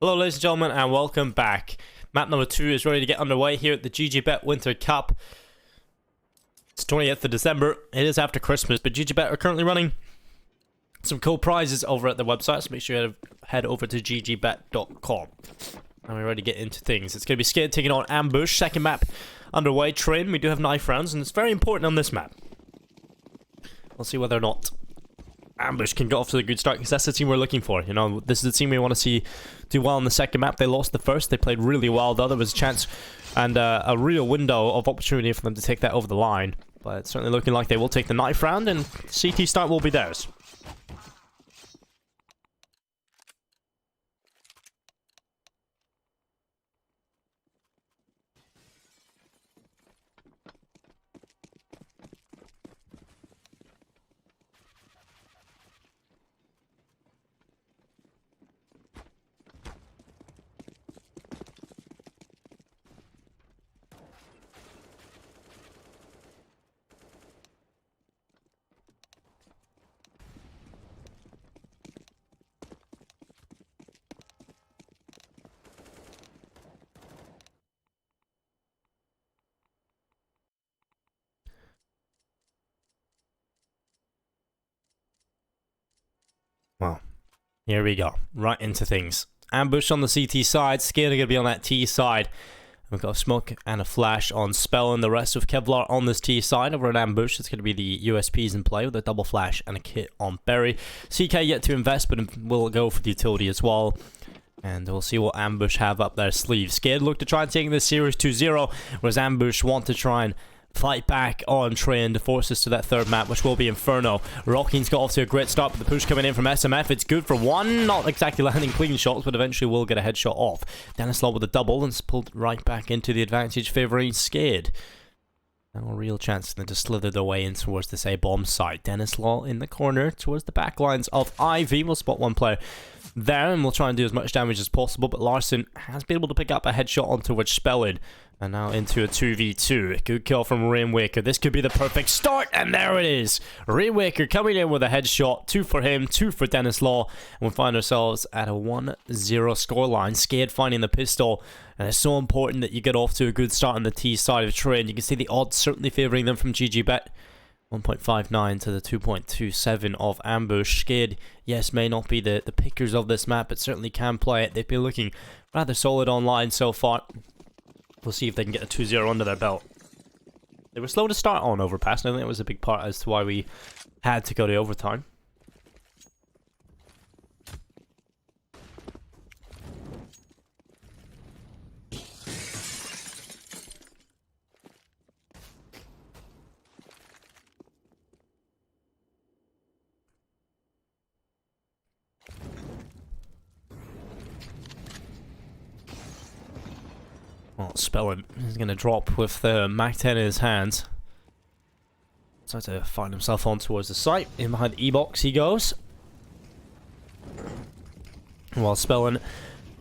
Hello ladies and gentlemen and welcome back. Map number 2 is ready to get underway here at the GG.Bet Winter Cup. It's 20th of December. It is after Christmas, but GG.Bet are currently running some cool prizes over at the website, so make sure you head over to GG.Bet.com. And we're ready to get into things. It's going to be SKADE taking on Ambush. Second map underway. Train. We do have knife rounds, and it's very important on this map. We'll see whether or not Ambush can get off to a good start, because that's the team we're looking for. You know, this is the team we want to see do well in the second map. They lost the first. They played really well, though. There was a chance and a real window of opportunity for them to take that over the line. But it's certainly looking like they will take the knife round, and CT start will be theirs. Well, here we go. Right into things. Ambush on the CT side. SKADE are going to be on that T side. We've got a smoke and a flash on Spell, and the rest of Kevlar on this T side. Over at Ambush, it's going to be the USPs in play with a double flash and a kit on Berry. CK yet to invest, but will go for the utility as well. And we'll see what Ambush have up their sleeve. SKADE look to try and take this series 2-0, whereas Ambush want to try and fight back on Train to force us to that third map, which will be Inferno. Rocking's got off to a great start, but the push coming in from SMF, it's good for one. Not exactly landing clean shots, but eventually will get a headshot off. Dennis Law with a double, and it's pulled right back into the advantage, favouring SKADE. No real chance for them to slither their way in towards this A-bomb site. Dennis Law in the corner towards the back lines of Ivy. We'll spot one player there, and we'll try and do as much damage as possible, but Larson has been able to pick up a headshot onto which Spellin. And now into a 2v2. Good kill from Rainwaker. This could be the perfect start, and there it is. Rainwaker coming in with a headshot. 2 for him, 2 for Dennis Law. And we find ourselves at a 1-0 scoreline. SKADE finding the pistol. And it's so important that you get off to a good start on the T side of Train. You can see the odds certainly favouring them from GG.Bet. 1.59 to the 2.27 of Ambush. SKADE, yes, may not be the pickers of this map, but certainly can play it. They've been looking rather solid online so far. We'll see if they can get a 2-0 under their belt. They were slow to start on Overpass, and I think that was a big part as to why we had to go to overtime. Well, Spellin is going to drop with the MAC-10 in his hands. Try to find himself on towards the site. In behind the E-box he goes. While Spellin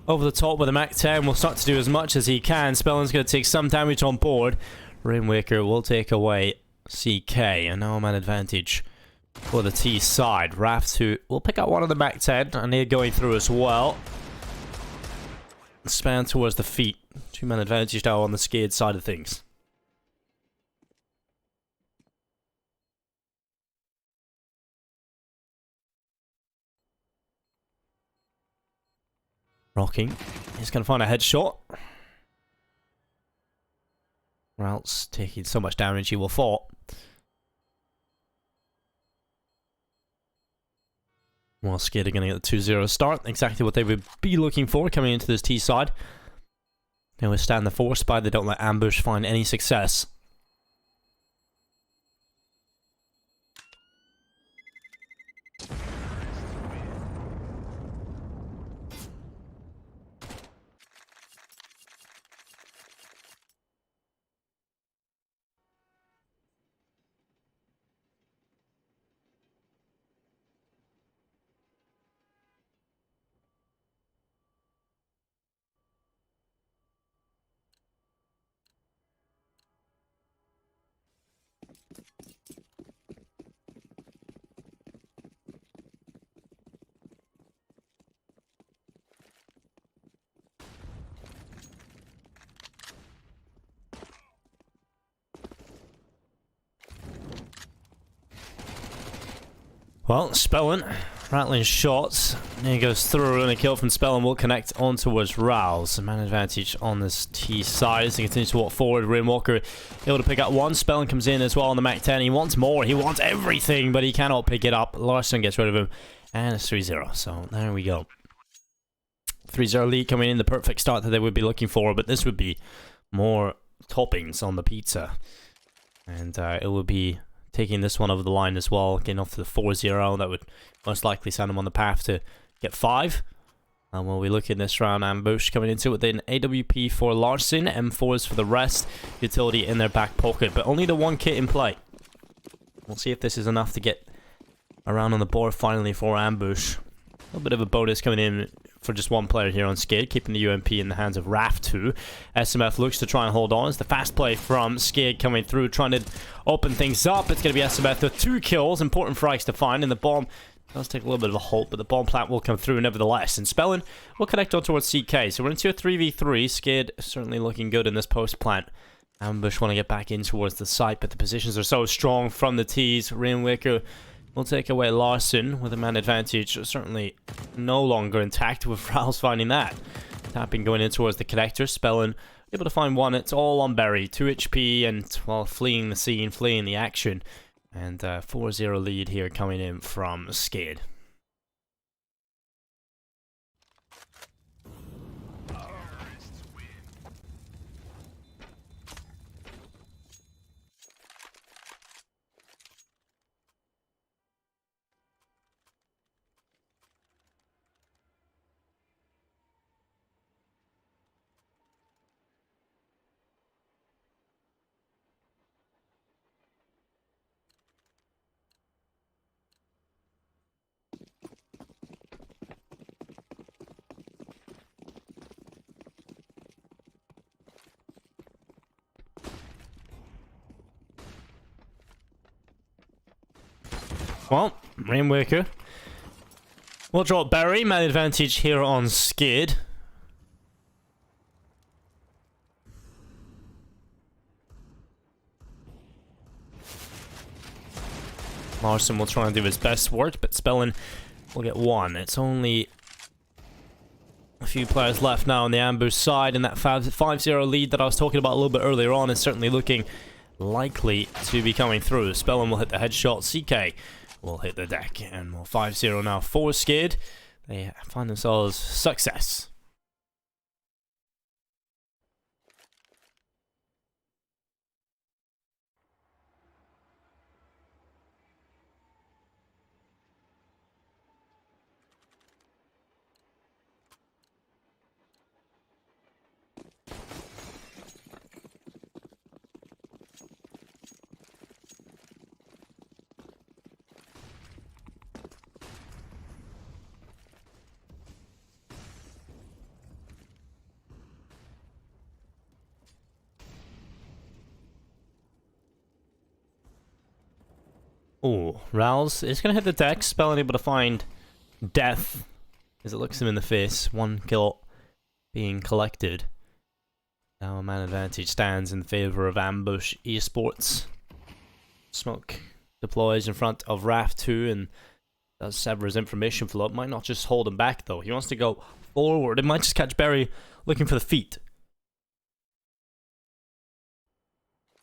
over the top with the MAC-10 will start to do as much as he can. Spellin's going to take some damage on board. Rainwaker will take away CK. And now man advantage for the T side. Raft who will pick up one of the MAC-10. And they're going through as well. Span towards the feet. 2-man advantage now on the SKADE side of things. Rocking. He's going to find a headshot. Or else taking so much damage he will fall. Well, SKADE are going to get the 2-0 start. Exactly what they would be looking for coming into this T side. They withstand the force by they don't let Ambush find any success. Well, Spellin, rattling shots. He goes through, and a kill from Spellin will connect on towards Rouse. Man advantage on this T side as he continues to walk forward. Rainwalker able to pick up one. Spellin comes in as well on the Mac 10. He wants more. He wants everything, but he cannot pick it up. Larson gets rid of him, and it's 3-0. So there we go. 3-0 lead coming in, the perfect start that they would be looking for, but this would be more toppings on the pizza. And it would be taking this one over the line as well, getting off to the 4-0. That would most likely send them on the path to get 5. And we'll be looking this round. Ambush coming into it with an AWP for Larson, M4s for the rest, utility in their back pocket, but only the one kit in play. We'll see if this is enough to get around on the board finally for Ambush. A little bit of a bonus coming in for just one player here on SKADE, keeping the UMP in the hands of RAF2. SMF looks to try and hold on. It's the fast play from SKADE coming through, trying to open things up. It's going to be SMF with 2 kills. Important frags to find, and the bomb does take a little bit of a halt, but the bomb plant will come through nevertheless. And Spellin will connect on towards CK. So we're into a 3v3. SKADE certainly looking good in this post plant. Ambush want to get back in towards the site, but the positions are so strong from the T's. Rainwaker will take away Larson with a man advantage, certainly no longer intact with Rouse finding that. Tapping going in towards the connector. Spellin able to find one. It's all on Berry. 2 HP and, well, fleeing the scene, fleeing the action. And 4-0 lead here coming in from SKADE. Well, Rainwaker will drop Berry. Man advantage here on SKADE. Larson will try and do his best work, but Spellin will get 1. It's only a few players left now on the Ambush side, and that 5-0 lead that I was talking about a little bit earlier on is certainly looking likely to be coming through. Spellin will hit the headshot. CK will hit the deck, and we'll 5-0 now for SKADE. They find themselves success. Oh, Rouse is going to hit the deck. Spellin able to find death as it looks him in the face. 1 kill being collected. Now a man advantage stands in favor of Ambush Esports. Smoke deploys in front of RAF2 and does sever his information flow. It might not just hold him back though. He wants to go forward. It might just catch Berry looking for the feet.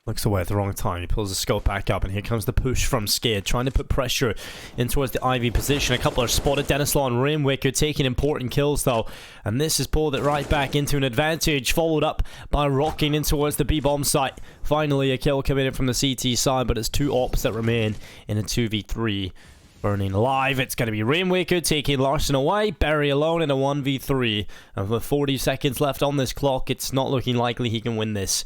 Looks away at the wrong time. He pulls the scope back up, and here comes the push from SKADE, trying to put pressure in towards the Ivy position. A couple are spotted. Denislaw and Rainwaker taking important kills, though. And this has pulled it right back into an advantage, followed up by rocking in towards the B-bomb site. Finally, a kill coming in from the CT side, but it's 2 ops that remain in a 2v3. Burning alive. It's going to be Rainwaker taking Larson away. Berry alone in a 1v3. And with 40 seconds left on this clock, it's not looking likely he can win this.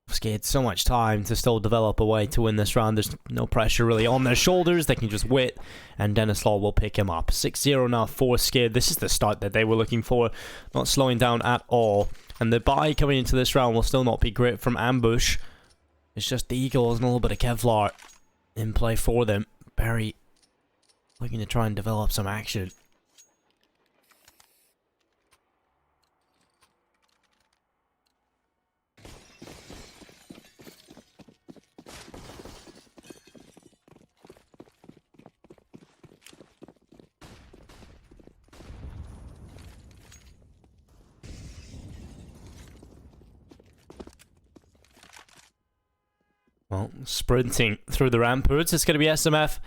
SKADE so much time to still develop a way to win this round. There's no pressure really on their shoulders. They can just wait, and Denislaw will pick him up. 6-0 now for SKADE. This is the start that they were looking for. Not slowing down at all. And the buy coming into this round will still not be great from Ambush. It's just the Eagles and a little bit of Kevlar in play for them. Berry looking to try and develop some action. Well, sprinting through the ramparts, it's going to be SMF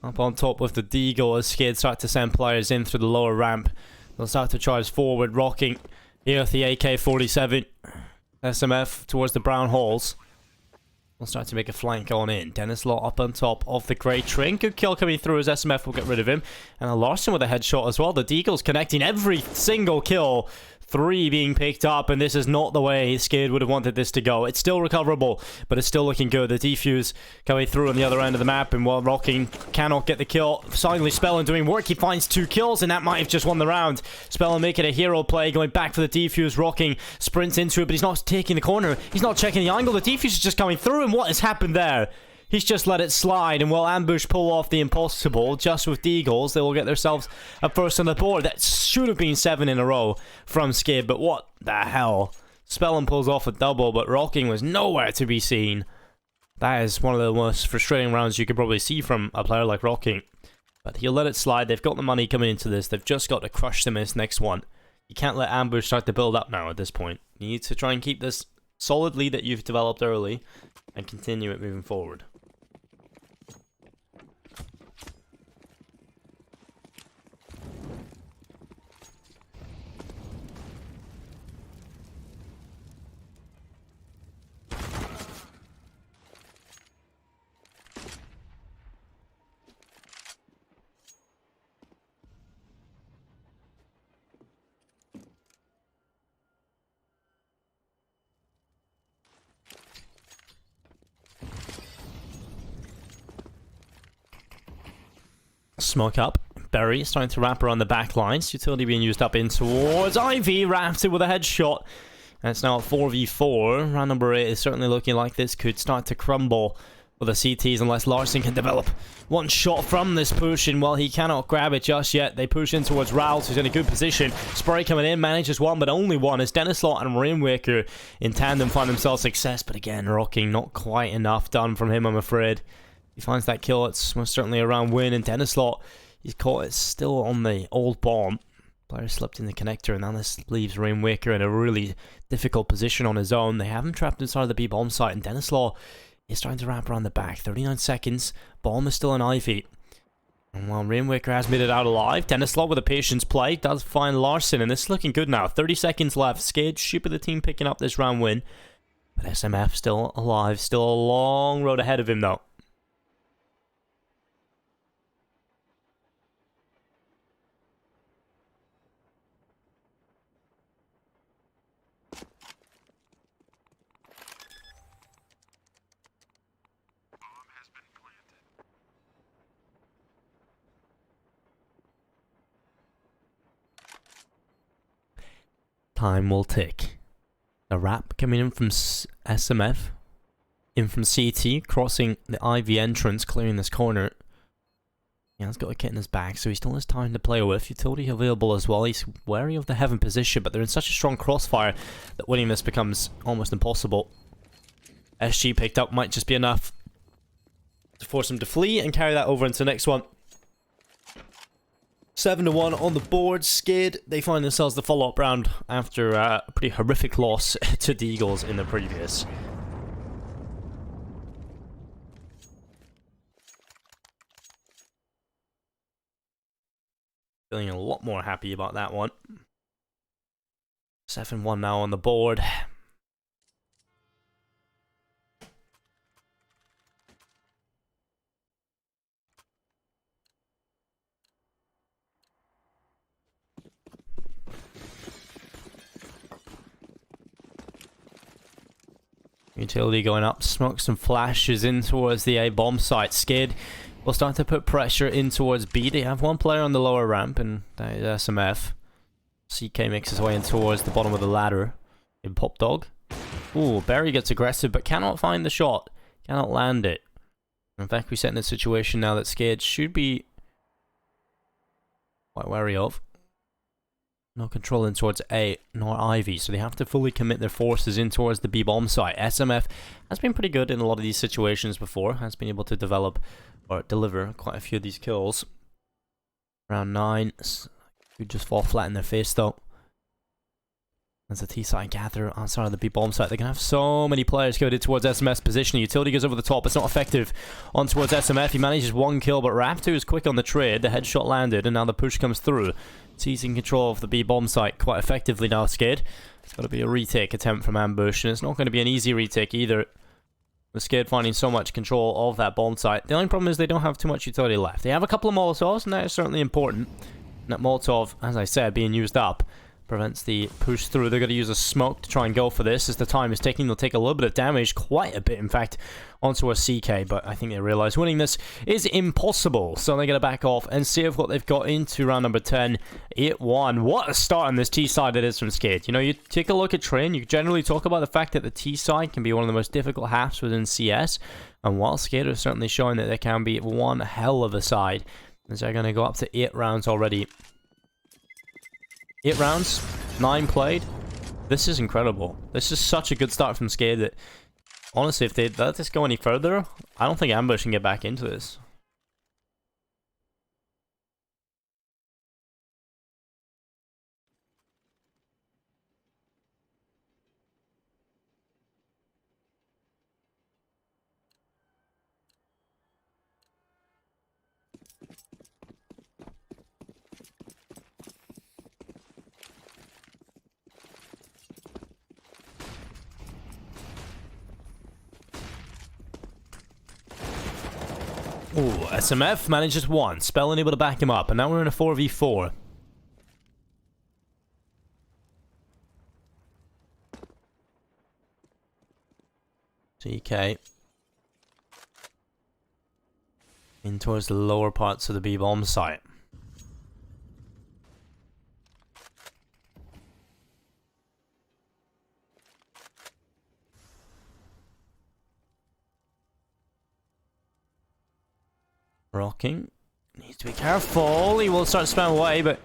up on top with the Deagle as SKADE start to send players in through the lower ramp. They'll start to charge forward, rocking here with the AK-47. SMF towards the brown halls. We'll start to make a flank on in. Denislaw up on top of the grey train. Good kill coming through as SMF will get rid of him. And a Larson with a headshot as well. The Deagle's connecting every single kill. 3 being picked up, and this is not the way SKADE would have wanted this to go. It's still recoverable, but it's still looking good. The defuse coming through on the other end of the map, and while Rocking cannot get the kill, finally Spellin doing work. He finds 2 kills, and that might have just won the round. Spellin making a hero play, going back for the defuse. Rocking sprints into it, but he's not taking the corner. He's not checking the angle. The defuse is just coming through, and what has happened there? He's just let it slide, and while Ambush pull off the impossible, just with Deagles, they will get themselves a first on the board. That should have been 7 in a row from SKADE, but what the hell? Spellin pulls off a double, but Rocking was nowhere to be seen. That is one of the most frustrating rounds you could probably see from a player like Rocking. But he'll let it slide. They've got the money coming into this. They've just got to crush them in this next one. You can't let Ambush start to build up now at this point. You need to try and keep this solid lead that you've developed early and continue it moving forward. Smoke up. Berry starting to wrap around the back lines. Utility being used up in towards Ivy. Wraps it with a headshot. And it's now 4v4. Round number 8 is certainly looking like this could start to crumble for the CTs unless Larson can develop one shot from this push. And while he cannot grab it just yet, they push in towards Rouse, who's in a good position. Spray coming in, manages one, but only one. As Denislaw and Rainwaker in tandem find themselves success. But again, Rocking, not quite enough done from him, I'm afraid. He finds that kill. It's most certainly a round win. And Denislaw, he's caught it still on the old bomb. Player slipped in the connector, and now this leaves Rainwaker in a really difficult position on his own. They have him trapped inside the B bomb site, and Denislaw is trying to wrap around the back. 39 seconds. Bomb is still an Ivy. And while Rainwaker has made it out alive, Denislaw with a patience play does find Larson, and this is looking good now. 30 seconds left. SKADE should be the team picking up this round win. But SMF still alive. Still a long road ahead of him, though. Time will tick. A wrap coming in from SMF. In from CT, crossing the Ivy entrance, clearing this corner. Yeah, he's got a kit in his back, so he still has time to play with. Utility available as well. He's wary of the Heaven position, but they're in such a strong crossfire that winning this becomes almost impossible. SG picked up might just be enough to force him to flee and carry that over into the next one. 7-1 on the board. SKADE, they find themselves the follow-up round after a pretty horrific loss to Deagles in the previous. Feeling a lot more happy about that one. 7-1 now on the board. Utility going up, smoke some flashes in towards the A bomb site. SKADE will start to put pressure in towards B. They have one player on the lower ramp, and that is SMF. CK makes his way in towards the bottom of the ladder in Pop Dog. Ooh, Berry gets aggressive, but cannot find the shot. Cannot land it. In fact, we set in a situation now that SKADE should be quite wary of. No control in towards A nor Ivy, so they have to fully commit their forces in towards the B bomb site. SMF has been pretty good in a lot of these situations before, has been able to develop or deliver quite a few of these kills. Round 9, could just fall flat in their face though. As the T-side gather outside of the B-bomb site, they're going to have so many players going towards SMF's position. Utility goes over the top. It's not effective on towards SMF. He manages one kill, but Raptor is quick on the trade. The headshot landed, and now the push comes through. Seizing control of the B-bomb site quite effectively now, SKADE. It's got to be a retake attempt from Ambush, and it's not going to be an easy retake either. The SKADE finding so much control of that bomb site. The only problem is they don't have too much utility left. They have a couple of Molotovs, and that is certainly important. And that Molotov, as I said, being used up, prevents the push through. They're going to use a smoke to try and go for this. As the time is ticking, they'll take a little bit of damage, quite a bit in fact, onto a CK, but I think they realize winning this is impossible, so they're going to back off and save what they've got into round number 10. 8-1. What a start on this T side it is from SKADE. You know, you take a look at Train, you generally talk about the fact that the T side can be one of the most difficult halves within CS, and while SKADE is certainly showing that they can be one hell of a side, as they're going to go up to 8 rounds already. 8 rounds, 9 played. This is incredible. This is such a good start from SKADE that, honestly, if they let this go any further, I don't think Ambush can get back into this. Ooh, SMF manages one. Spell unable to back him up, and now we're in a 4v4. GK. In towards the lower parts of the B-bomb site. Rocking. Needs to be careful. He will start to spam away, but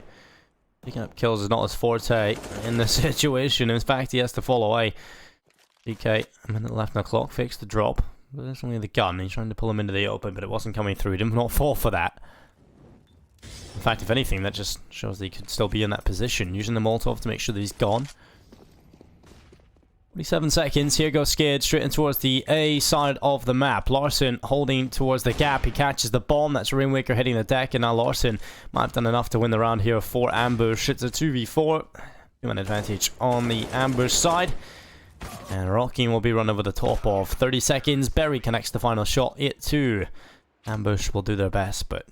picking up kills is not his forte in this situation. In fact, he has to fall away. DK, a minute left on the clock. Fix the drop. But there's only the gun. He's trying to pull him into the open, but it wasn't coming through. He did not fall for that. In fact, if anything, that just shows that he could still be in that position. Using the Molotov to make sure that he's gone. 47 seconds. Here goes SKADE straight in towards the A side of the map. Larson holding towards the gap. He catches the bomb. That's Rainwaker hitting the deck. And now Larson might have done enough to win the round here for Ambush. It's a 2v4. An advantage on the Ambush side. And Rocking will be run over the top of 30 seconds. Berry connects the final shot. 8-2. Ambush will do their best, but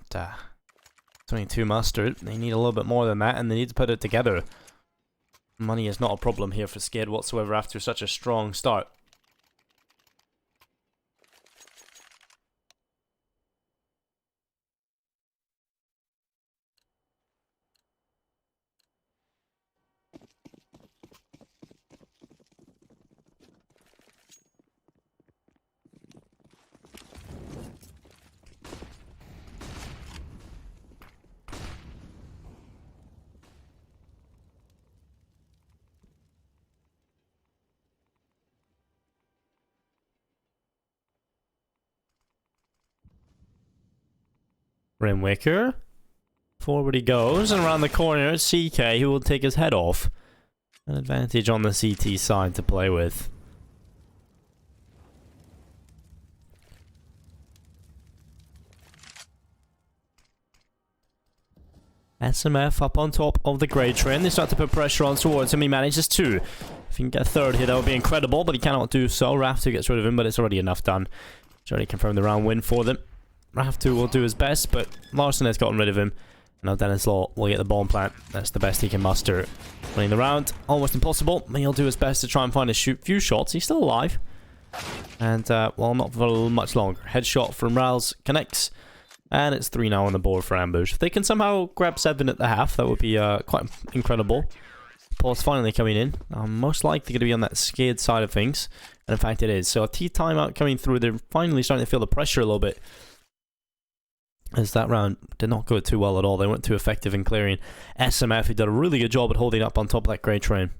22 mustard. They need a little bit more than that, and they need to put it together. Money is not a problem here for SKADE whatsoever after such a strong start. Rainwaker. Forward he goes, and around the corner, CK, who will take his head off. An advantage on the CT side to play with. SMF up on top of the grey train. They start to put pressure on towards him. He manages to. If he can get a third here, that would be incredible, but he cannot do so. Raftu gets rid of him, but it's already enough done. It's already confirmed the round win for them. Raftu will do his best, but Larson has gotten rid of him. Now Dennis Law will get the bomb plant. That's the best he can muster. Winning the round, almost impossible, but he'll do his best to try and find a few shots. He's still alive. And, well, not for much longer. Headshot from Rals connects. And it's 3 now on the board for Ambush. If they can somehow grab 7 at the half, that would be quite incredible. Paul's finally coming in. Most likely going to be on that SKADE side of things. And in fact it is. So a T timeout coming through. They're finally starting to feel the pressure a little bit. As that round did not go too well at all. They weren't too effective in clearing SMF, who did a really good job at holding up on top of that grey train.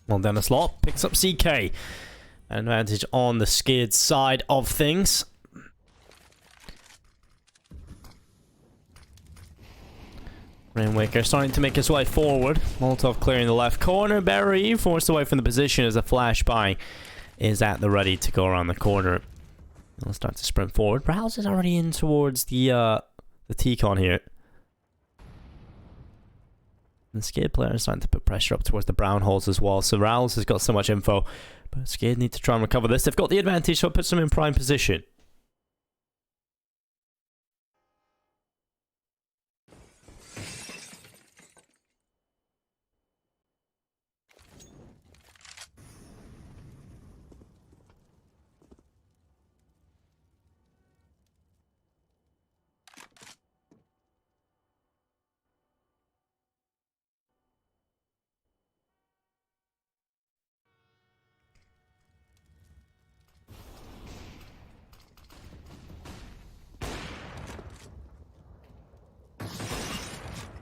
Well, Dennis Law picks up CK. Advantage on the SKADE side of things. Rainwaker starting to make his way forward. Molotov clearing the left corner. Barry forced away from the position as a flashbang is at the ready to go around the corner. He'll start to sprint forward. Rouse is already in towards the T-con here. The SKADE player is starting to put pressure up towards the brown holes as well. So Rouse has got so much info, but SKADE need to try and recover this. They've got the advantage, so it puts them in prime position.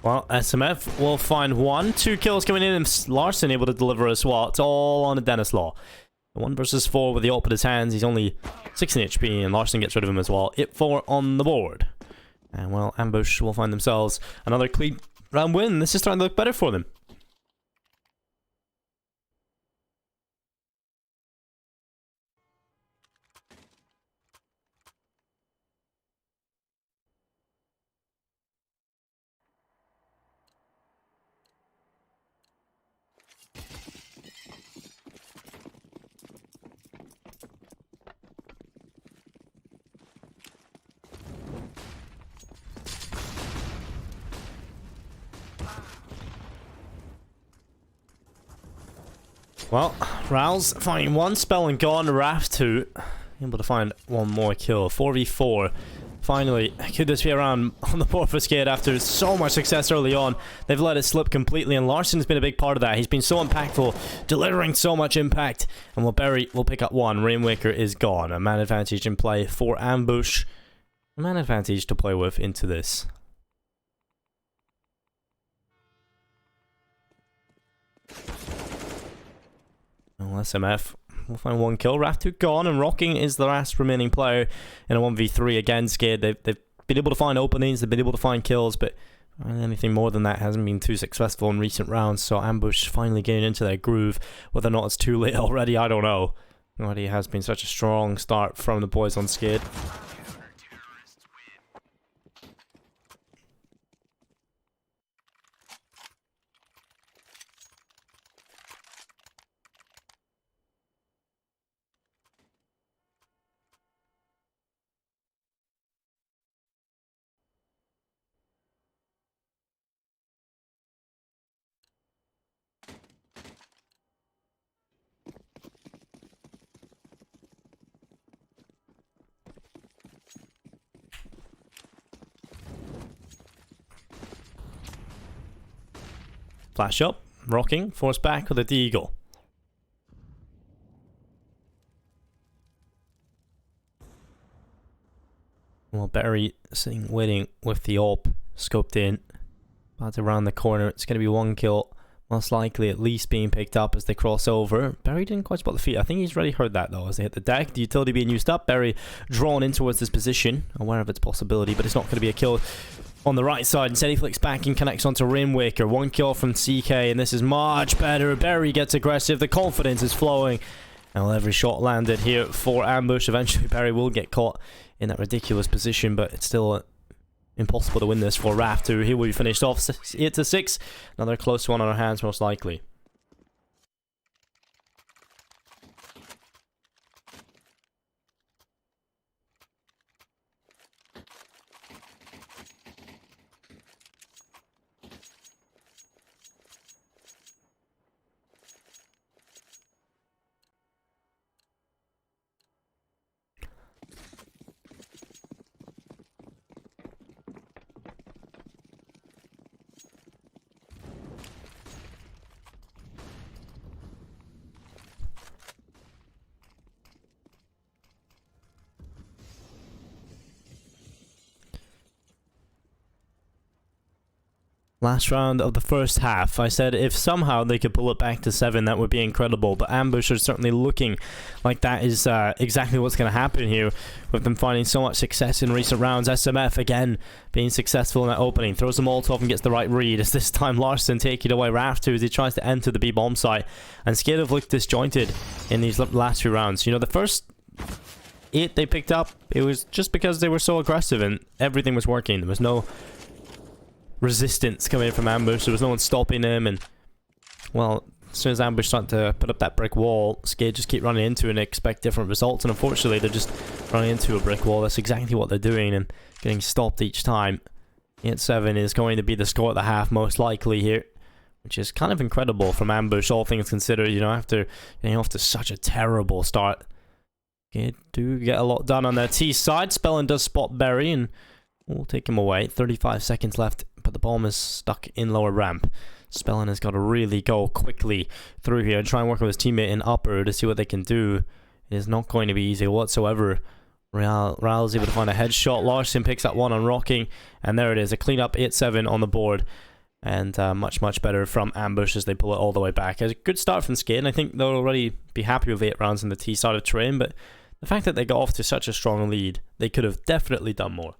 Well, SMF will find 1. 2 kills coming in, and Larson able to deliver as well. It's all on the Dennis Law. 1 versus 4 with the ult in his hands. He's only 16 HP, and Larson gets rid of him as well. 4 on the board. And, well, Ambush will find themselves another clean round win. This is starting to look better for them. Well, Rouse finding 1 spell and gone. Raft 2 able to find 1 more kill. 4v4. Finally, could this be around on the board for SKADE after so much success early on? They've let it slip completely, and Larson's been a big part of that. He's been so impactful, delivering so much impact. And well, Barry will pick up 1. Rainwaker is gone. A man advantage in play for Ambush. A man advantage to play with into this. Well, SMF will find 1 kill. Raftu gone, and Rocking is the last remaining player in a 1v3 against SKADE. They've been able to find openings, they've been able to find kills, but anything more than that hasn't been too successful in recent rounds. So Ambush finally getting into their groove. Whether or not it's too late already, I don't know. Already has been such a strong start from the boys on SKADE. Flash up, Rocking, force back with a Deagle. Well, Barry sitting waiting with the AWP scoped in. About to round the corner, it's going to be 1 kill. Most likely at least being picked up as they cross over. Barry didn't quite spot the feet. I think he's already heard that though as they hit the deck. The utility being used up. Barry drawn in towards this position. Aware of its possibility, but it's not going to be a kill on the right side. Instead he flicks back and connects onto Rainwaker. 1 kill from CK, and this is much better. Barry gets aggressive. The confidence is flowing. And well, every shot landed here for Ambush. Eventually Barry will get caught in that ridiculous position, but it's still impossible to win this for Raft 2. Here we finished off 8-6. Another close one on our hands, most likely. Last round of the first half. I said if somehow they could pull it back to 7, that would be incredible. But Ambush are certainly looking like that is exactly what's going to happen here, with them finding so much success in recent rounds. SMF, again, being successful in that opening. Throws a Molotov and gets the right read. As this time Larson taking away Raf2 as he tries to enter the B-bomb site. And SKADE have looked disjointed in these last few rounds. You know, the first 8 they picked up, it was just because they were so aggressive and everything was working. There was no resistance coming from Ambush. There was no one stopping them, and well, as soon as Ambush started to put up that brick wall, SKADE just keep running into it and expect different results, and unfortunately they're just running into a brick wall. That's exactly what they're doing and getting stopped each time. 8-7 is going to be the score at the half most likely here, which is kind of incredible from Ambush, all things considered, you know, after getting off to such a terrible start. SKADE do get a lot done on their T side. Spellin does spot Berry and we'll take him away. 35 seconds left, but the bomb is stuck in lower ramp. Spellin has got to really go quickly through here and try and work with his teammate in upper to see what they can do. It is not going to be easy whatsoever. Real is able to find a headshot. Larson picks up one on Rocking, and there it is. A clean up 8-7 on the board. And much better from Ambush as they pull it all the way back. A good start from SKADE, and I think they'll already be happy with 8 rounds in the T side of terrain, but the fact that they got off to such a strong lead, they could have definitely done more.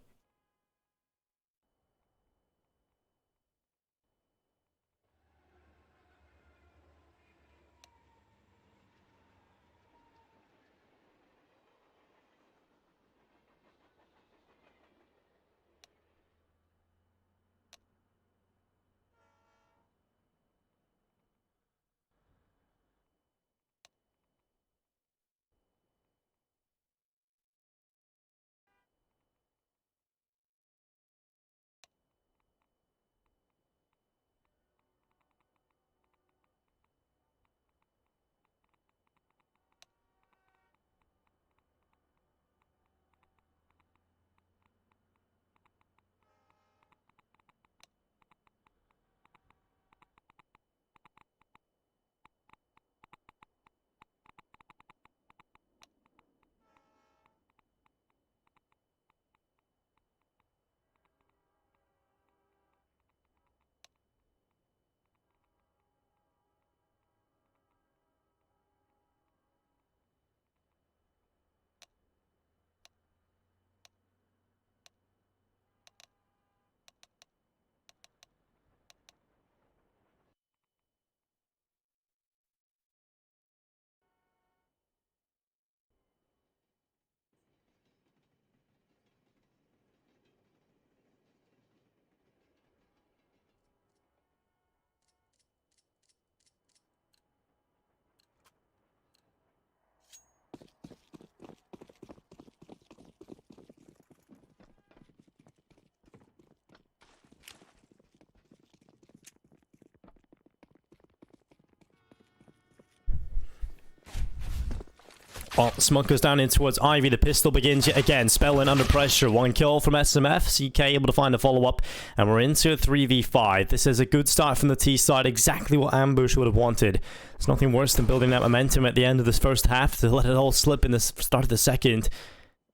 Well, smoke goes down in towards Ivy. The pistol begins yet again. Spellin under pressure. 1 kill from SMF. CK able to find a follow-up. And we're into a 3v5. This is a good start from the T side. Exactly what Ambush would have wanted. There's nothing worse than building that momentum at the end of this first half to let it all slip in the start of the second.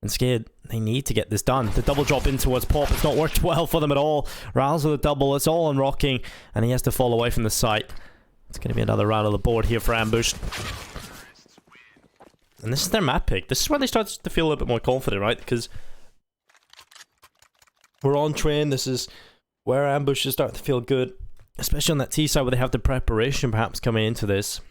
And SKADE, they need to get this done. The double drop in towards Pop. It's not worked well for them at all. Riles with a double. It's all on Rocking. And he has to fall away from the site. It's going to be another round on the board here for Ambush. And this is their map pick. This is where they start to feel a little bit more confident, right? Because we're on train. This is where Ambush is starting to feel good. Especially on that T side where they have the preparation perhaps coming into this.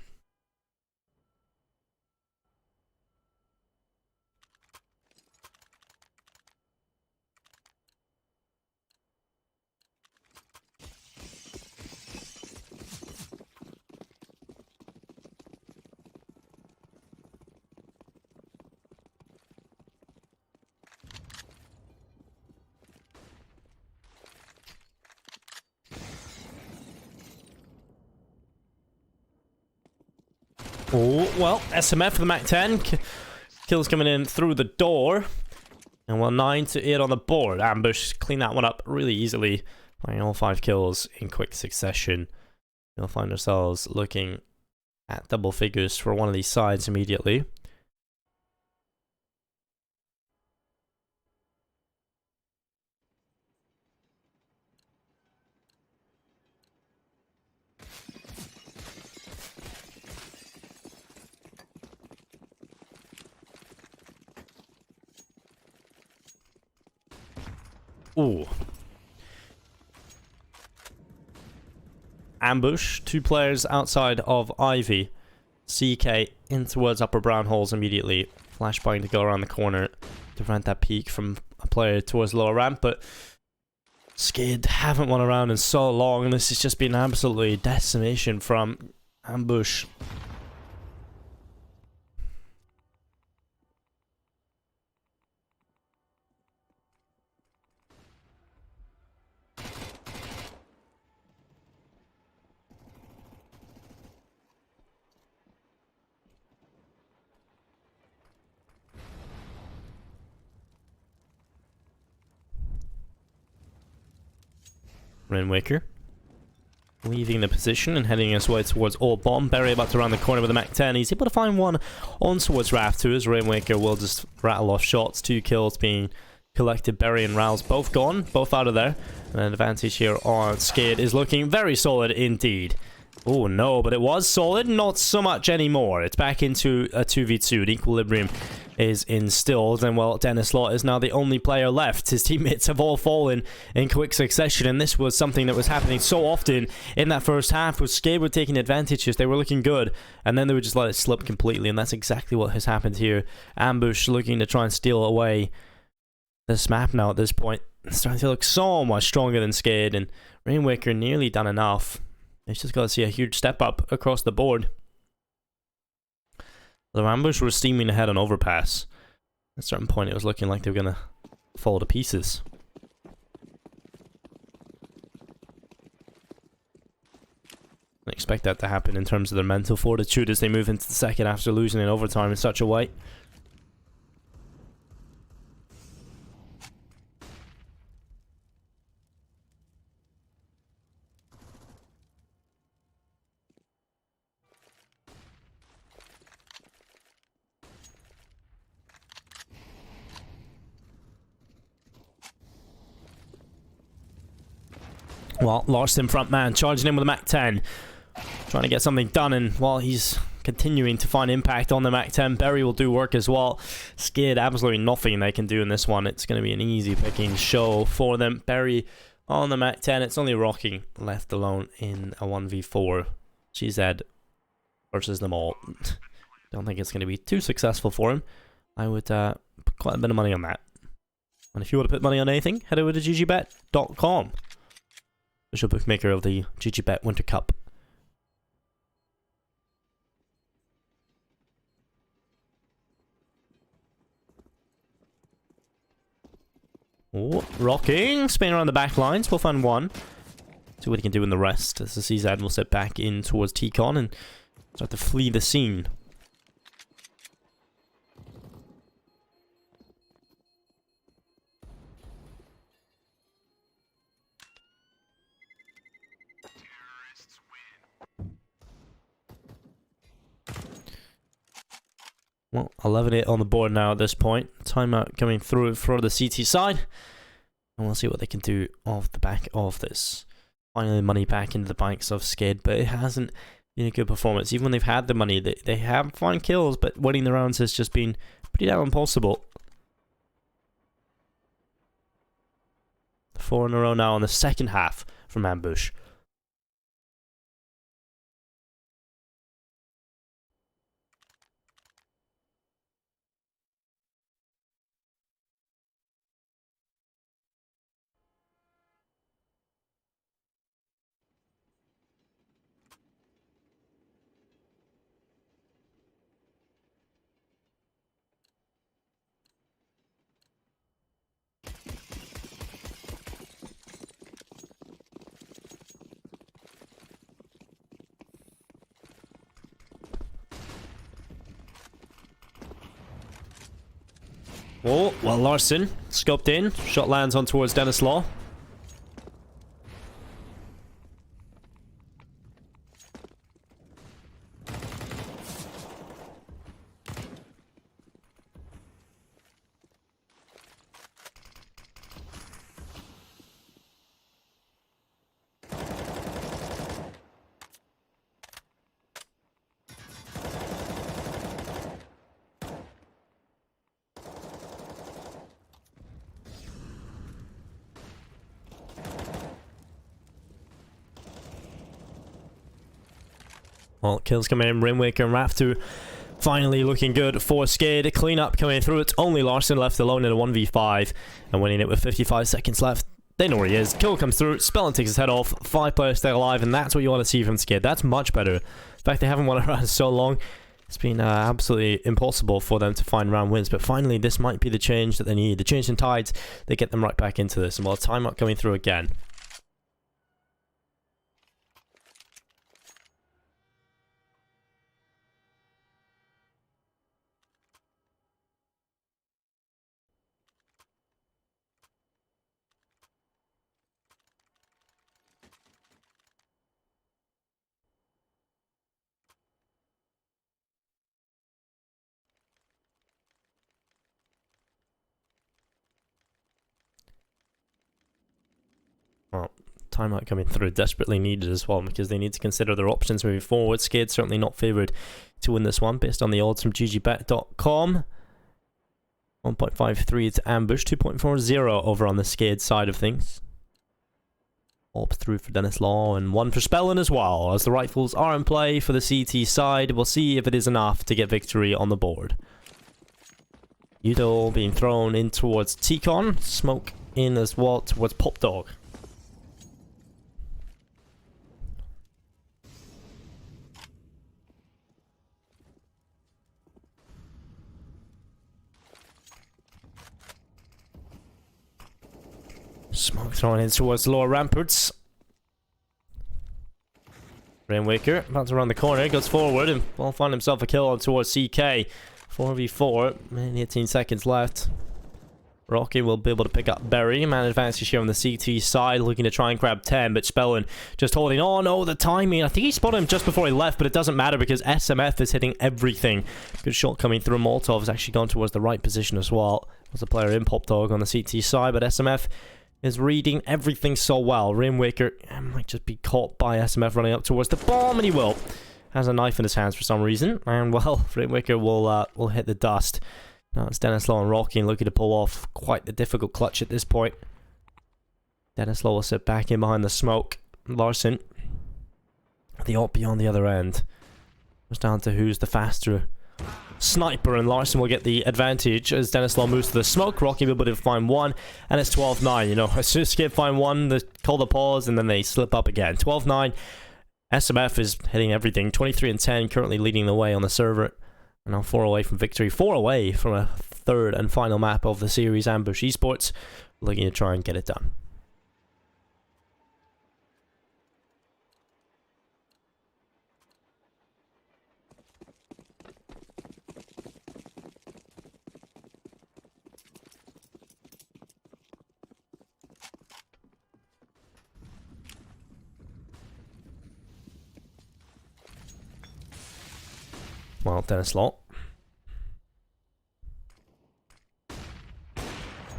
Oh, well, SMF for the MAC-10. Kills coming in through the door. And we're 9-8 on the board. Ambush clean that one up really easily. Finding all 5 kills in quick succession. We'll find ourselves looking at double figures for one of these sides immediately. Ooh. Ambush. 2 players outside of Ivy. CK in towards upper brown holes immediately. Flashbang to go around the corner to prevent that peek from a player towards lower ramp, but SKADE haven't won around in so long, and this has just been absolutely decimation from Ambush. Rainwaker leaving the position and heading his way towards Old Bomb. Berry about to round the corner with a Mac-10. He's able to find one on towards Raph too, as Rainwaker will just rattle off shots. 2 kills being collected. Berry and Rouse both gone, both out of there. And an advantage here on SKADE is looking very solid indeed. Oh no, but it was solid, not so much anymore. It's back into a 2v2. An equilibrium is instilled, and well, Dennis Law is now the only player left. His teammates have all fallen in quick succession, and this was something that was happening so often in that first half, with SKADE were taking advantages. They were looking good, and then they would just let it slip completely, and that's exactly what has happened here. Ambush looking to try and steal away this map now at this point. It's starting to look so much stronger than SKADE, and Rainwaker nearly done enough. It's just got to see a huge step up across the board. The Ambush were steaming ahead on Overpass. At a certain point, it was looking like they were going to fall to pieces. I expect that to happen in terms of their mental fortitude as they move into the second after losing in overtime in such a way. Well, Larson front man, charging in with a Mac-10. Trying to get something done, and while he's continuing to find impact on the Mac-10, Berry will do work as well. SKADE, absolutely nothing they can do in this one. It's going to be an easy picking show for them. Berry on the Mac-10. It's only Rocking left alone in a 1v4. GZ versus them all. Don't think it's going to be too successful for him. I would put quite a bit of money on that. And if you want to put money on anything, head over to GG.Bet.com. Official bookmaker of the GG.Bet Winter Cup. Oh, Rocking, spinning around the back lines. We'll find one. See what he can do in the rest. As the CZ will sit back in towards T-Con and start to flee the scene. Well, 11-8 on the board now at this point. Timeout coming through for the CT side. And we'll see what they can do off the back of this. Finally, money back into the banks of SKADE, but it hasn't been a good performance. Even when they've had the money, they have found kills, but winning the rounds has just been pretty damn impossible. 4 in a row now in the second half from Ambush. Oh, well, Larson scoped in. Shot lands on towards Dennis Law. Well, kills coming in. Rainwaker and Raftu finally looking good for SKADE. Cleanup coming through. It's only Larson left alone in a 1v5 and winning it with 55 seconds left. They know where he is. Kill comes through. Spellin takes his head off. 5 players stay alive, and that's what you want to see from SKADE. That's much better. In fact, they haven't won a round so long. It's been absolutely impossible for them to find round wins, but finally this might be the change that they need. The change in tides, they get them right back into this. And well, timeout coming through again. Well, timeout coming through, desperately needed as well, because they need to consider their options moving forward. SKADE certainly not favoured to win this one, based on the odds from GG.Bet.com. 1.53 to Ambush, 2.40 over on the SKADE side of things. Up through for Dennis Law, and 1 for Spellin as well, as the rifles are in play for the CT side. We'll see if it is enough to get victory on the board. Udo being thrown in towards T-Con, smoke in as well towards Pop Dog. Smoke thrown in towards lower ramparts. Rainwaker about to run the corner, goes forward and will find himself a kill on towards CK. 4v4, and 18 seconds left. Rocky will be able to pick up Berry. Man advantage here on the CT side, looking to try and grab 10, but Spellin just holding on. Oh, the timing. I think he spotted him just before he left, but it doesn't matter because SMF is hitting everything. Good shot coming through. Molotov has actually gone towards the right position as well. Was a player in Pop Dog on the CT side, but SMF is reading everything so well. Rainwaker might just be caught by SMF running up towards the bomb, and he will. Has a knife in his hands for some reason, and well, Rainwaker will hit the dust. Now it's Dennis Law and Rocky looking to pull off quite the difficult clutch at this point. Dennis Law will sit back in behind the smoke. Larson, the op on the other end. It's down to who's the faster sniper, and Larson will get the advantage as Dennis Law moves to the smoke. Rocky will be able to find 1, and it's 12-9. You know, as soon as Skip find 1, they call the pause, and then they slip up again. 12-9. SMF is hitting everything. 23-10, currently leading the way on the server. And now 4 away from victory. 4 away from a third and final map of the series, Ambush Esports. Looking to try and get it done. Well, Dennis Law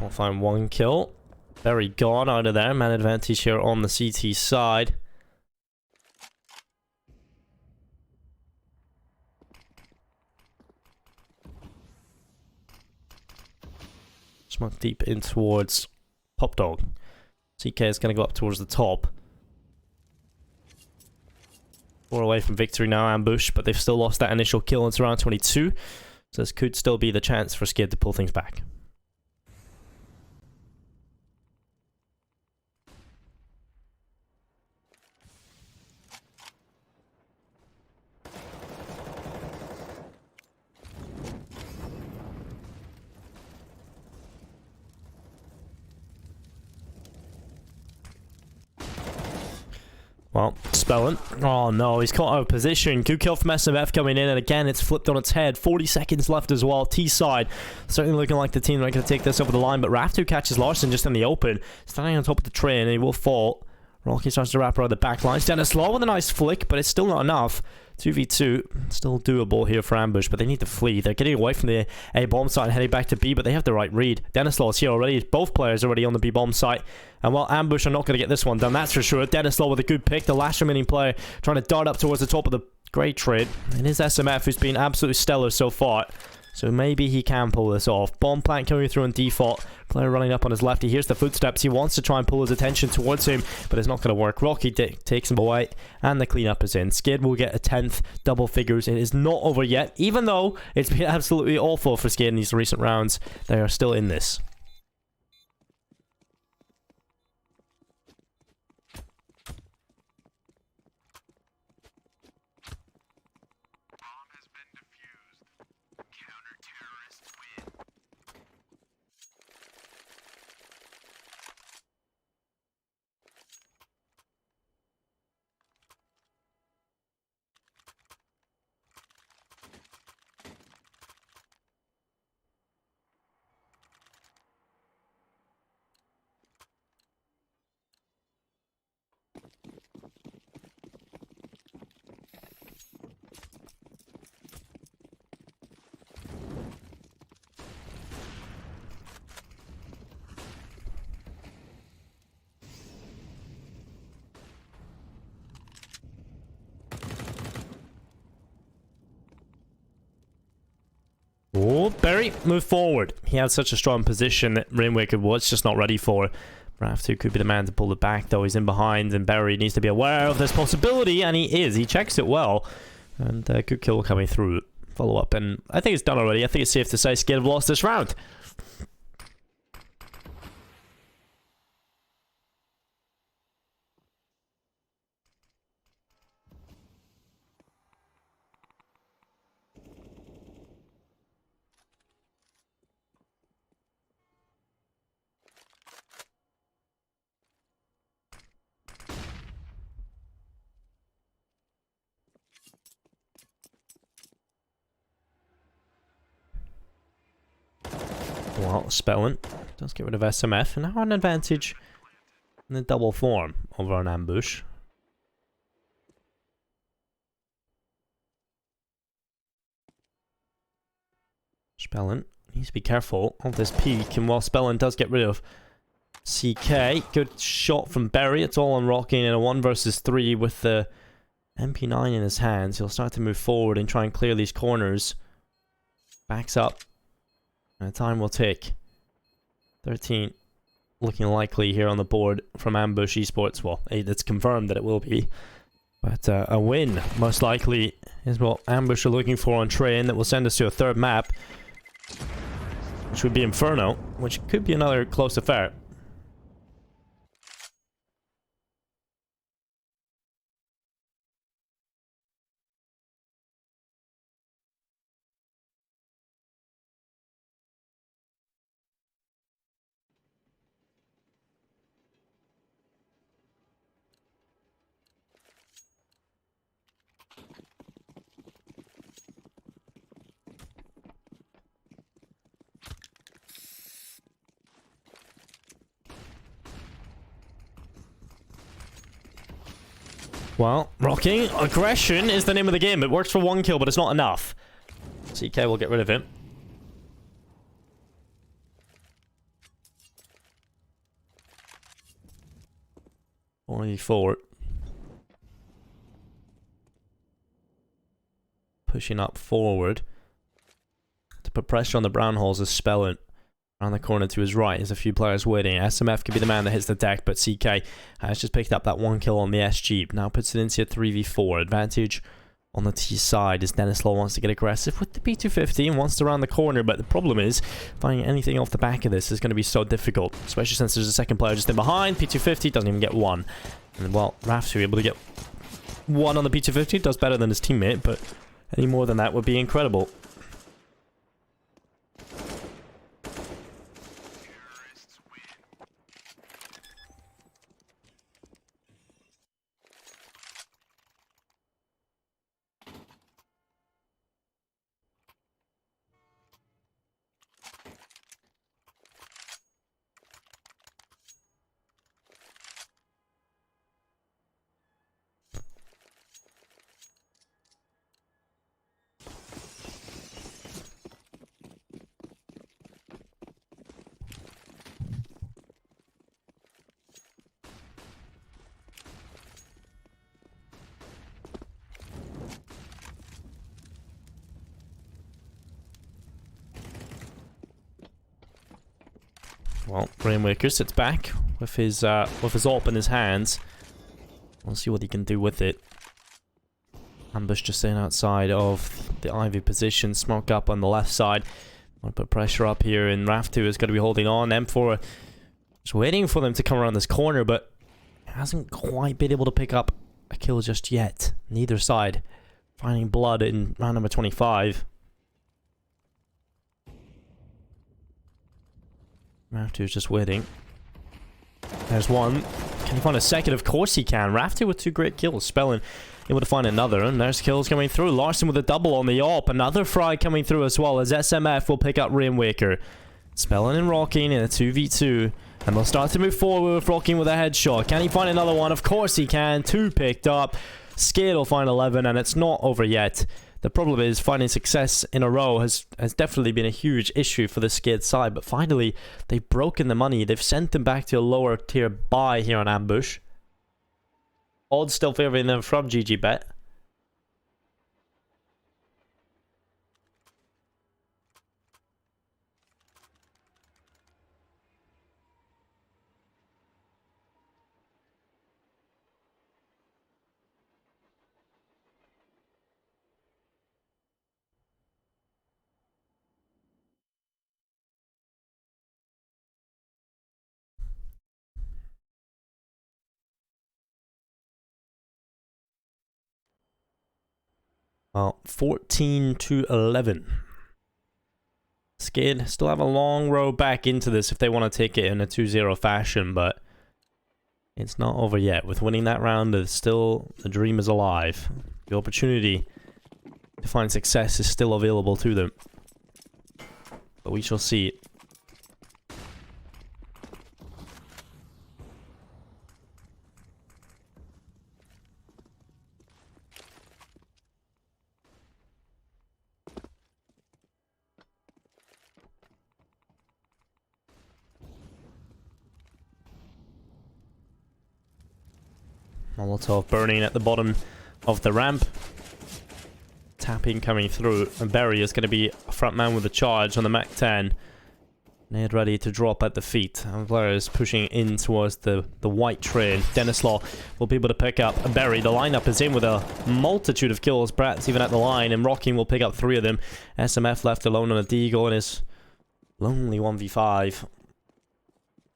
will find 1 kill. Very gone out of there. Man advantage here on the CT side. Smoke deep in towards Pop Dog. CK is going to go up towards the top. 4 away from victory now, Ambush, but they've still lost that initial kill. It's around 22, so this could still be the chance for SKADE to pull things back. Well, Spellin. Oh no, he's caught out of position. Good kill from SMF coming in, and again, it's flipped on its head. 40 seconds left as well. T-side, certainly looking like the team that are going to take this over the line, but Raftu catches Larson just in the open. Standing on top of the train, and he will fall. Rocky starts to wrap around the back lines. Dennis Law with a nice flick, but it's still not enough. 2v2, still doable here for Ambush, but they need to flee. They're getting away from the A bomb site and heading back to B, but they have the right read. Dennis Law is here already. Both players already on the B bomb site. And while Ambush are not going to get this one done, that's for sure. Dennis Law with a good pick. The last remaining player trying to dart up towards the top of the grey trade. It is SMF who's been absolutely stellar so far. So maybe he can pull this off. Bomb plant coming through on default. Player running up on his left. He hears the footsteps. He wants to try and pull his attention towards him, but it's not going to work. Rocky takes him away, and the cleanup is in. SKADE will get a 10th double figures. It is not over yet, even though it's been absolutely awful for SKADE in these recent rounds. They are still in this. Oh, Berry, move forward. He had such a strong position that Rainwaker was just not ready for. Raftu could be the man to pull it back, though. He's in behind, and Berry needs to be aware of this possibility, and he is. He checks it well, and good kill coming through. Follow up, and I think it's done already. I think it's safe to say SKADE have lost this round. Well, Spellin does get rid of SMF, and now an advantage in the double form over an ambush. Spellin needs to be careful of this peak, and while Spellin does get rid of CK, good shot from Berry. It's all on Rocky in a 1 versus 3 with the MP9 in his hands. He'll start to move forward and try and clear these corners. Backs up. And time will tick. 13 looking likely here on the board from Ambush Esports. Well, it's confirmed that it will be. But a win, most likely, is what Ambush are looking for on train. That will send us to a third map, which would be Inferno, which could be another close affair. Well, rocking aggression is the name of the game. It works for 1 kill, but it's not enough. CK will get rid of him. Forward. Pushing up forward. To put pressure on the brown holes is Spellin. Around the corner to his right, there's a few players waiting. SMF could be the man that hits the deck, but CK has just picked up that 1 kill on the SG. Now puts it into a 3v4. Advantage on the T side as Denislaw wants to get aggressive with the P250 and wants to round the corner, but the problem is finding anything off the back of this is going to be so difficult, especially since there's a second player just in behind. P250 doesn't even get 1. And well, Raftu able to get 1 on the P250, does better than his teammate, but any more than that would be incredible. Well, Rainmaker sits back with his AWP in his hands. We'll see what he can do with it. Ambush just staying outside of the Ivy position. Smoke up on the left side. Want to put pressure up here, and Raf2 is going to be holding on. M4 is waiting for them to come around this corner, but hasn't quite been able to pick up a kill just yet. Neither side finding blood in round number 25. Raf2 is just waiting. There's one. Can he find a second? Of course he can. Raf2 with 2 great kills. Spellin able to find another, and there's kills coming through. Larson with a double on the AWP. Another fry coming through as well, as SMF will pick up Rainwaker. Spellin and Rocking in a 2v2. And they'll start to move forward with Rocking with a headshot. Can he find another one? Of course he can. 2 picked up. SKADE will find 11, and it's not over yet. The problem is finding success in a row has definitely been a huge issue for the SKADE side. But finally, they've broken the money. They've sent them back to a lower tier buy here on Ambush. Odds still favoring them from GG.Bet. Well, 14-11. SKADE still have a long road back into this if they want to take it in a 2-0 fashion, but it's not over yet. With winning that round, it's still, the dream is alive. The opportunity to find success is still available to them. But we shall see. Molotov burning at the bottom of the ramp. Tapping coming through. And Berry is going to be a front man with a charge on the Mac 10. Nade ready to drop at the feet. And Blair is pushing in towards the white train. Denislaw will be able to pick up Berry. The lineup is in with a multitude of kills. Brat's even at the line, and Rocking will pick up 3 of them. SMF left alone on a Deagle in his lonely 1v5.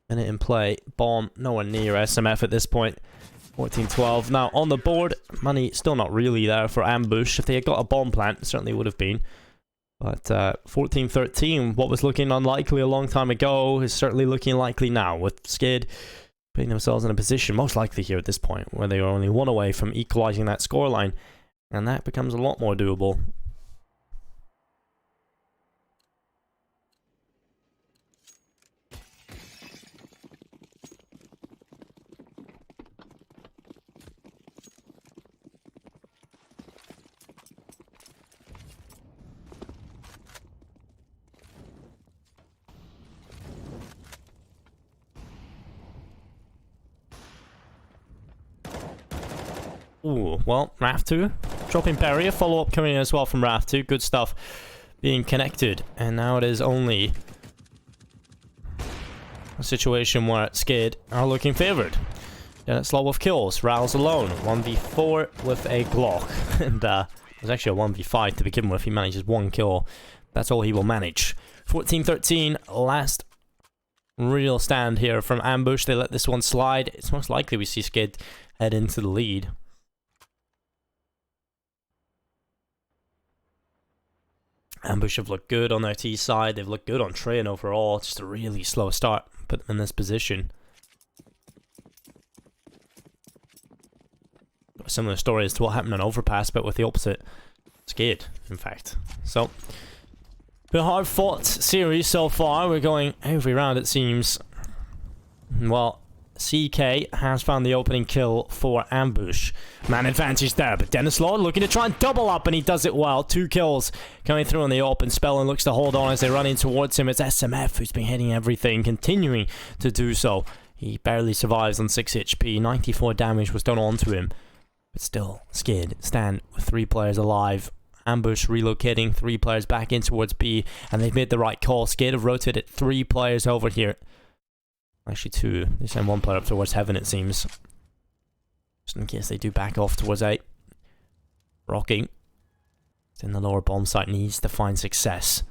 Minute in play. Bomb nowhere near SMF at this point. 14-12. Now on the board, money still not really there for Ambush. If they had got a bomb plant, it certainly would have been. But 14-13, what was looking unlikely a long time ago is certainly looking likely now, with SKADE putting themselves in a position, most likely here at this point, where they are only 1 away from equalizing that scoreline. And that becomes a lot more doable. Ooh, well, Raf2 dropping Perry, a follow-up coming in as well from Raf2. Good stuff being connected. And now it is only a situation where SKADE are looking favored. Denislaw with kills. Rouse alone. 1v4 with a Glock. And it was actually a 1v5 to begin with. He manages 1 kill. That's all he will manage. 14-13, last real stand here from Ambush. They let this one slide. It's most likely we see SKADE head into the lead. Ambush have looked good on their T side. They've looked good on train overall. Just a really slow start. Put them in this position. A similar story as to what happened on Overpass, but with the opposite. SKADE, in fact. So, been a hard fought series so far. We're going every round, it seems. Well, CK has found the opening kill for Ambush. Man advantage there, but Denislaw looking to try and double up, and he does it well. 2 kills coming through on the open. Spellin looks to hold on as they run in towards him. It's SMF who's been hitting everything, continuing to do so. He barely survives on 6 HP. 94 damage was done onto him. But still, SKADE stand with 3 players alive. Ambush relocating 3 players back in towards B, and they've made the right call. SKADE have rotated 3 players over here Actually, 2. They send 1 player up towards heaven, it seems. Just in case they do back off towards 8. Rocking. It's in the lower bomb site, needs to find success.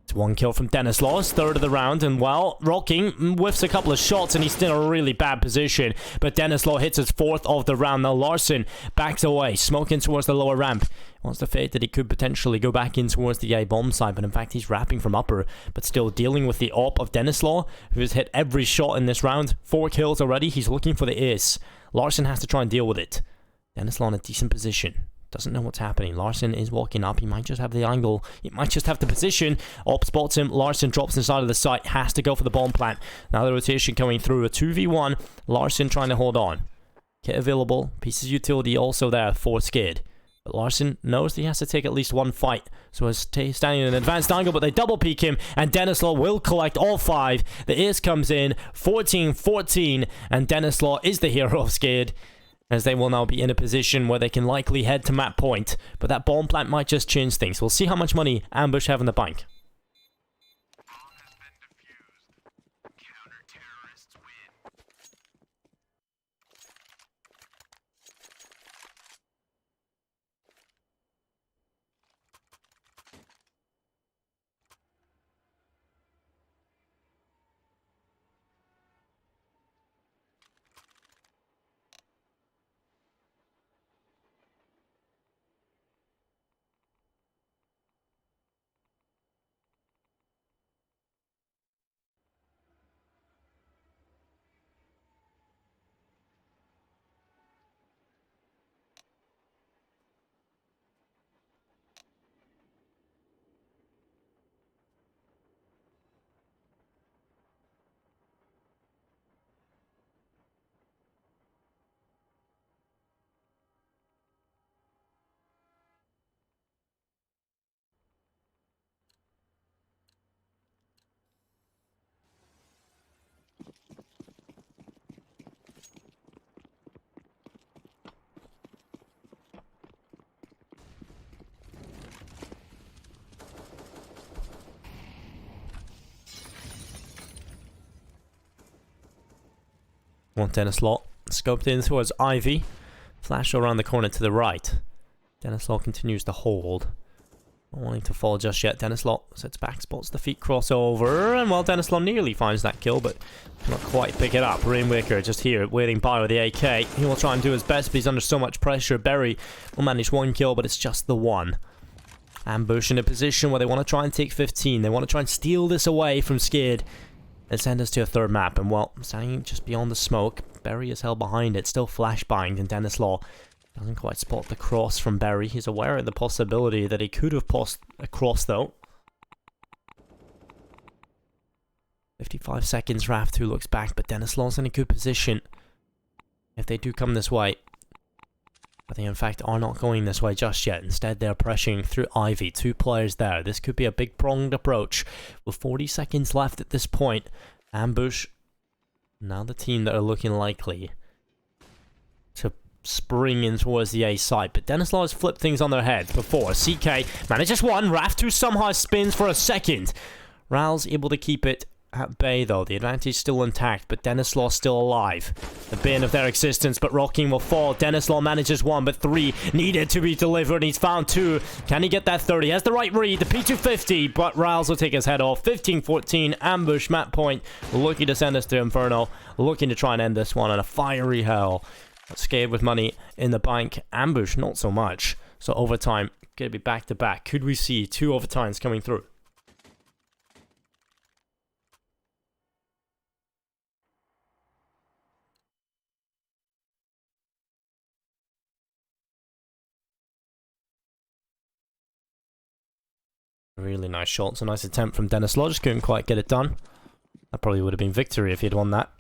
It's 1 kill from Denislaw, 3rd of the round, and well, Rocking whiffs a couple of shots and he's still in a really bad position. But Denislaw hits his 4th of the round. Now Larson backs away, smoking towards the lower ramp. Wants to fake that he could potentially go back in towards the A bomb site, but in fact he's wrapping from upper, but still dealing with the AWP of Denislaw, who has hit every shot in this round. 4 kills already, he's looking for the ace. Larson has to try and deal with it. Denislaw in a decent position. Doesn't know what's happening. Larson is walking up. He might just have the angle. He might just have the position. Op spots him. Larson drops inside of the site. Has to go for the bomb plant. Now the rotation coming through. A 2v1. Larson trying to hold on. Kit available. Pieces utility also there for SKADE. But Larson knows he has to take at least 1 fight. So he's standing in an advanced angle, but they double peek him. And Denislaw will collect all 5. The ace comes in. 14-14. And Denislaw is the hero of SKADE, as they will now be in a position where they can likely head to map point. But that bomb plant might just change things. We'll see how much money Ambush have in the bank. One Denislaw scoped in towards Ivy. Flash around the corner to the right. Denislaw continues to hold. Not wanting to fall just yet. Denislaw sits back, spots the feet crossover, and well, Denislaw nearly finds that kill, but not quite pick it up. Rainwaker just here, waiting by with the AK. He will try and do his best, but he's under so much pressure. Berry will manage 1 kill, but it's just the 1. Ambush in a position where they want to try and take 15. They want to try and steal this away from SKADE and send us to a 3rd map. And well, standing just beyond the smoke, Berry is held behind it, still flashbanged, and Denislaw doesn't quite spot the cross from Berry. He's aware of the possibility that he could have passed across though. 55 seconds, Raft 2 looks back, but Denislaw's in a good position if they do come this way. But they in fact are not going this way just yet. Instead they're pressuring through Ivy. 2 players there. This could be a big pronged approach. With 40 seconds left at this point, Ambush, now the team that are looking likely to spring in towards the A site. But Denislaw has flipped things on their head before. CK manages 1. Raft 2 somehow spins for a second. Ral's able to keep it at bay though. The advantage still intact, but Denislaw still alive. The bane of their existence, but Rocking will fall. Denislaw manages 1, but 3 needed to be delivered. He's found 2. Can he get that 30? He has the right read, the P250, but Riles will take his head off. 15-14, Ambush, map point, looking to send us to Inferno, looking to try and end this one in a fiery hell. SKADE with money in the bank. Ambush, not so much. So overtime, gonna be back to back. Could we see 2 overtimes coming through? Really nice shots, a nice attempt from Denislaw, just couldn't quite get it done. That probably would have been victory if he had won that.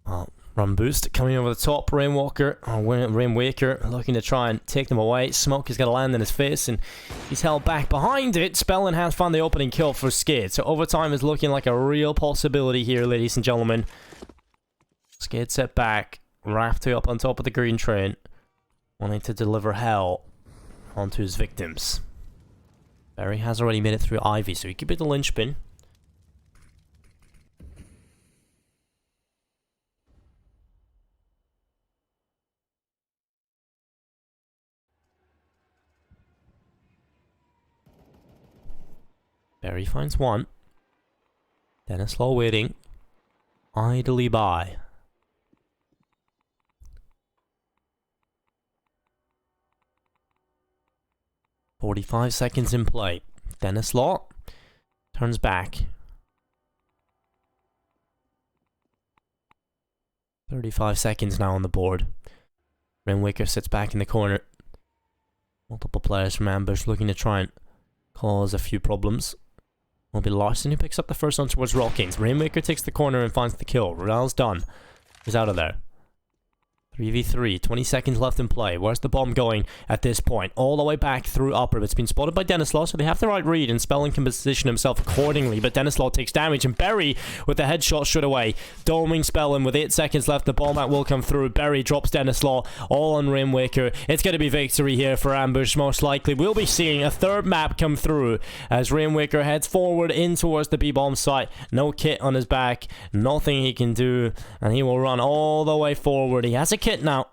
Oh, run boost coming over the top. Rainwaker looking to try and take them away. Smoke is going to land in his face and he's held back behind it. Spellin has found the opening kill for SKADE. So overtime is looking like a real possibility here, ladies and gentlemen. SKADE set back. Raft 2 up on top of the green train, wanting to deliver hell onto his victims. Barry has already made it through Ivy, so he could be the linchpin. Barry finds one. Dennis Law waiting idly by. "45 seconds in play. Dennis Law turns back. 35 seconds now on the board. Rainwaker sits back in the corner. Multiple players from Ambush looking to try and cause a few problems. Will be Larson who picks up the first one towards Rockings. Rainwaker takes the corner and finds the kill. Rural's done. He's out of there. 3v3, 20 seconds left in play. Where's the bomb going at this point? All the way back through upper, but it's been spotted by Denislaw, so they have the right read, and Spellin can position himself accordingly, but Denislaw takes damage, and Berry with the headshot straight away. Doming Spellin with 8 seconds left, the bomb out will come through. Berry drops Denislaw, all on Rainwaker. It's going to be victory here for Ambush, most likely. We'll be seeing a third map come through as Rainwaker heads forward in towards the B-bomb site. No kit on his back, nothing he can do, and he will run all the way forward. He has a kit now,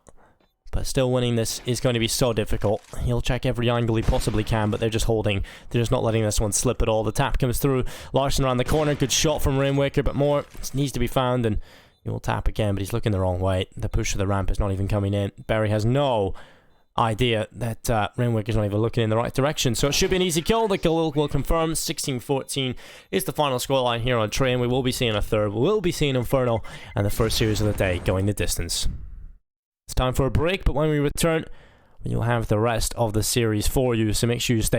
but still winning this is going to be so difficult. He'll check every angle he possibly can, but they're just holding. They're just not letting this one slip at all. The tap comes through. Larson around the corner. Good shot from Rainwaker, but more needs to be found, and he will tap again, but he's looking the wrong way. The push to the ramp is not even coming in. Barry has no idea that Rainwaker's not even looking in the right direction, so it should be an easy kill. The kill will confirm. 16-14 is the final scoreline here on Train. We will be seeing a third. We will be seeing Inferno, and the first series of the day going the distance. It's time for a break, but when we return, you'll have the rest of the series for you, so make sure you stay